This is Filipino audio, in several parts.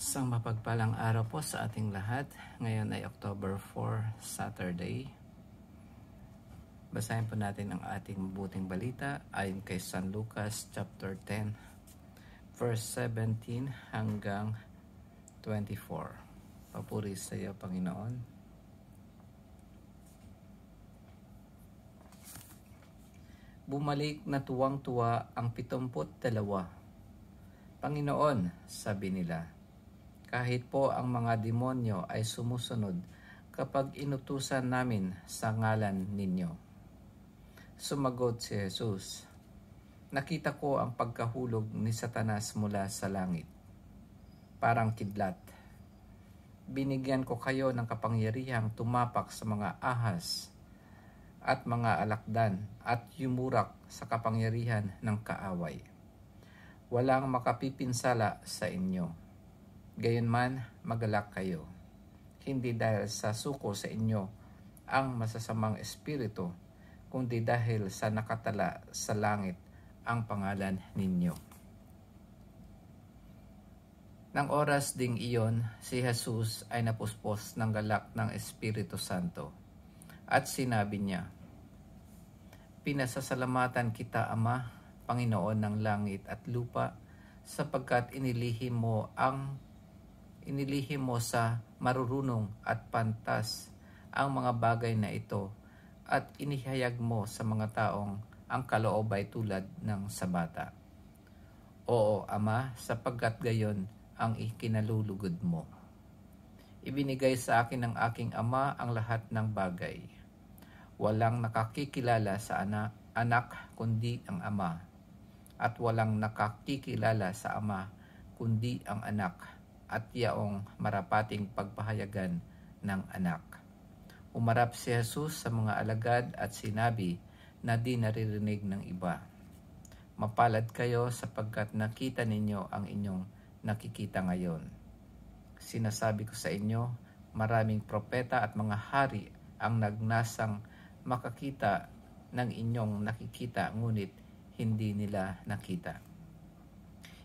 Isang mapagpalang araw po sa ating lahat. Ngayon ay October 4, Saturday. Basahin po natin ang ating mabuting balita ayon kay San Lucas chapter 10, verse 17 hanggang 24. Papuri sa iyo, Panginoon. Bumalik na tuwang-tuwa ang 72. Panginoon, sabi nila, kahit po ang mga demonyo ay sumusunod kapag inutusan namin sa ngalan ninyo. Sumagot si Jesus, nakita ko ang pagkahulog ni Satanas mula sa langit, parang kidlat. Binigyan ko kayo ng kapangyarihang tumapak sa mga ahas at mga alakdan at yumurak sa kapangyarihan ng kaaway. Walang makapipinsala sa inyo. Gayunman, magalak kayo. Hindi dahil sa suko sa inyo ang masasamang espiritu, kundi dahil sa nakatala sa langit ang pangalan ninyo. Nang oras ding iyon, si Jesus ay napuspos ng galak ng Espiritu Santo at sinabi niya, pinasasalamatan kita, Ama, Panginoon ng langit at lupa, sapagkat inilihim mo sa marurunong at pantas ang mga bagay na ito at inihayag mo sa mga taong ang kaloob ay tulad ng sa bata. Oo, Ama, sapagkat gayon ang ikinalulugod mo. Ibinigay sa akin ng aking Ama ang lahat ng bagay. Walang nakakikilala sa anak kundi ang Ama, at walang nakakikilala sa Ama kundi ang anak at yaong marapating pagpahayagan ng anak. Umarap si Jesus sa mga alagad at sinabi na di naririnig ng iba, mapalad kayo sapagkat nakita ninyo ang inyong nakikita ngayon. Sinasabi ko sa inyo, maraming propeta at mga hari ang nagnasang makakita ng inyong nakikita ngunit hindi nila nakita.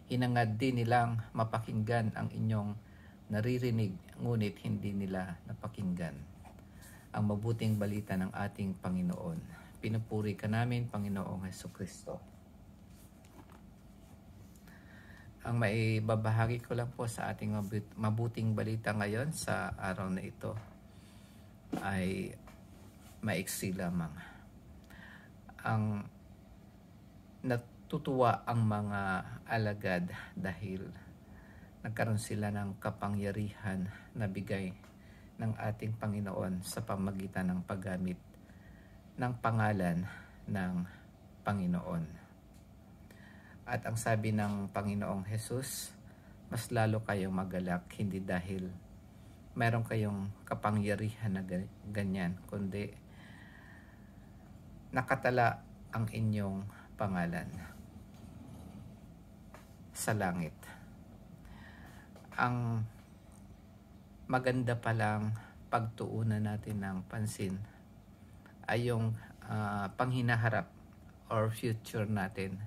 Hinangad din nilang mapakinggan ang inyong naririnig ngunit hindi nila napakinggan. Ang mabuting balita ng ating Panginoon. Pinupuri ka namin, Panginoong Hesukristo. Ang maibabahagi ko lang po sa ating mabuting balita ngayon sa araw na ito ay maiksi lamang. Ang natutuwa ang mga alagad dahil nagkaroon sila ng kapangyarihan na bigay ng ating Panginoon sa pamagitan ng paggamit ng pangalan ng Panginoon. At ang sabi ng Panginoong Jesus, mas lalo kayong magalak, hindi dahil meron kayong kapangyarihan na ganyan, kundi nakatala ang inyong pangalan sa langit. Ang maganda palang pagtuunan natin ng pansin ay yung panghinaharap or future natin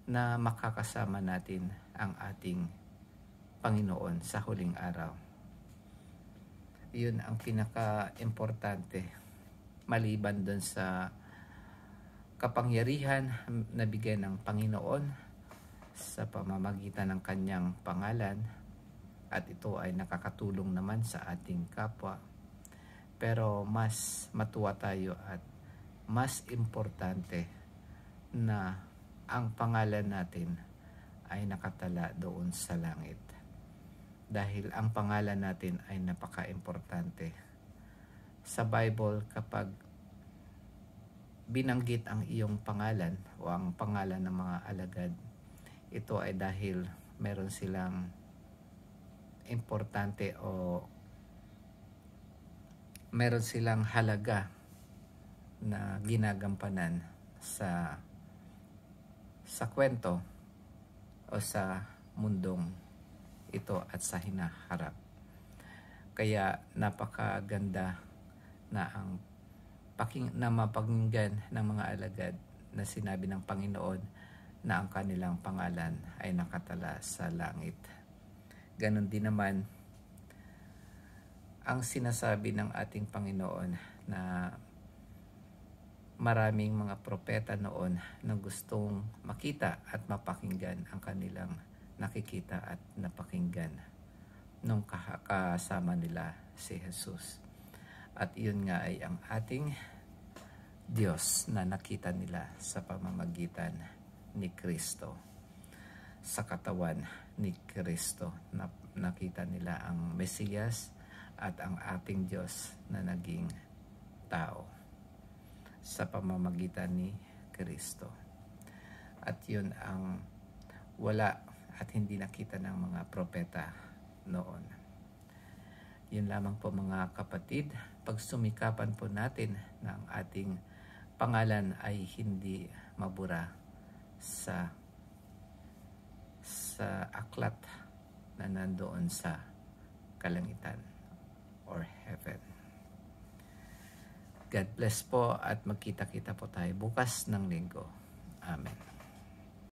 na makakasama natin ang ating Panginoon sa huling araw. Yun ang pinaka-importante maliban doon sa kapangyarihan na bigay ng Panginoon sa pamamagitan ng kanyang pangalan, at ito ay nakakatulong naman sa ating kapwa. Pero mas matuwa tayo at mas importante na ang pangalan natin ay nakatala doon sa langit. Dahil ang pangalan natin ay napaka-importante. Sa Bible, kapag binanggit ang iyong pangalan o ang pangalan ng mga alagad, ito ay dahil meron silang importante o meron silang halaga na ginagampanan sa kwento o sa mundong ito at sa hinaharap. Kaya napakaganda na ang mapakinggan ng mga alagad na sinabi ng Panginoon na ang kanilang pangalan ay nakatala sa langit. Ganon din naman ang sinasabi ng ating Panginoon na maraming mga propeta noon na gustong makita at mapakinggan ang kanilang nakikita at napakinggan nung kasama nila si Jesus. At yun nga ay ang ating Diyos na nakita nila sa pamamagitan ni Kristo. Sa katawan ni Kristo na nakita nila ang Mesiyas at ang ating Diyos na naging tao sa pamamagitan ni Kristo. At yun ang wala at hindi nakita ng mga propeta noon. Yun lamang po mga kapatid, pagsumikapan po natin na ang ating pangalan ay hindi mabura sa aklat na nandoon sa kalangitan or heaven. God bless po at magkita-kita po tayo bukas ng linggo. Amen.